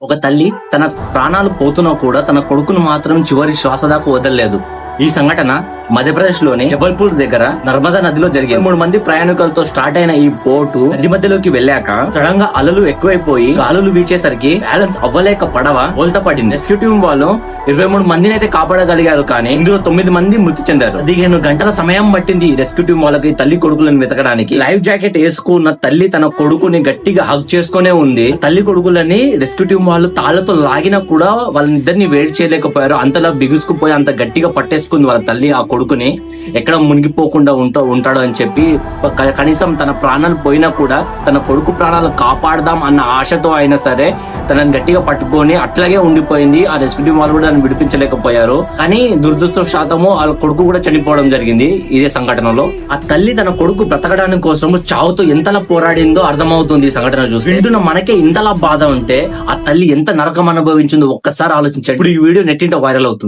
ఒక తల్లి తన ప్రాణాలు పోతున్నా కూడా తన కొడుకును మాత్రం చివరి శ్వాస దాకా వదలలేదు. ఈ సంఘటన మధ్యప్రదేశ్ లోని జబల్పూర్ దగ్గర నర్మదా నదిలో జరిగింది. 3 మంది ప్రయాణికులతో స్టార్ట్ అయిన ఈ బోటు నది మధ్యలోకి వెళ్ళాక సడన్ గా అలలు ఎక్కువైపోయి గాలులు వీచేసరికి బ్యాలెన్స్ అవ్వలేక పడవ బోల్తా పడింది. రెస్క్యూ టీం వాళ్ళు 23 మందిని అయితే కాపాడగలిగారు, కానీ ఇందులో 9 మంది మృతి చెందారు. 15 గంటల సమయం పట్టింది రెస్క్యూ టీం వాళ్ళకి తల్లి కొడుకులను వెతకడానికి. లైఫ్ జాకెట్ వేసుకున్న తల్లి తన కొడుకుని గట్టిగా హగ్ చేసుకునే ఉంది. తల్లి కొడుకులని రెస్క్యూ టీం వాళ్ళు తాళ్లతో లాగినా కూడా వాళ్ళనిద్దరిని వేడి చేయలేకపోయారు. అంతలా బిగుసుకుపోయి అంత గట్టిగా పట్టేసుకుంది వాళ్ళ తల్లి ఆ కొడుకుని. ఎక్కడ మునిగిపోకుండా ఉంటాడు అని చెప్పి కనీసం తన ప్రాణాలు పోయినా కూడా తన కొడుకు ప్రాణాలు కాపాడదాం అన్న ఆశతో అయినా సరే తనని గట్టిగా పట్టుకొని అట్లాగే ఉండిపోయింది. ఆ రెస్క్యూ టీం వాళ్ళు కూడా దాన్ని విడిపించలేకపోయారు. కానీ దురదృష్టవశాత్తు వాళ్ళ కొడుకు కూడా చనిపోవడం జరిగింది ఇదే సంఘటనలో. ఆ తల్లి తన కొడుకు బ్రతకడానికి కోసం చావుతో ఎంతలా పోరాడిందో అర్థమవుతుంది ఈ సంఘటన చూసి. వింటున్న మనకే ఇంతలా బాధ ఉంటే ఆ తల్లి ఎంత నరకం అనుభవించిందో ఒక్కసారి ఆలోచించండి. ఇప్పుడు ఈ వీడియో నెట్టింట వైరల్ అవుతుంది.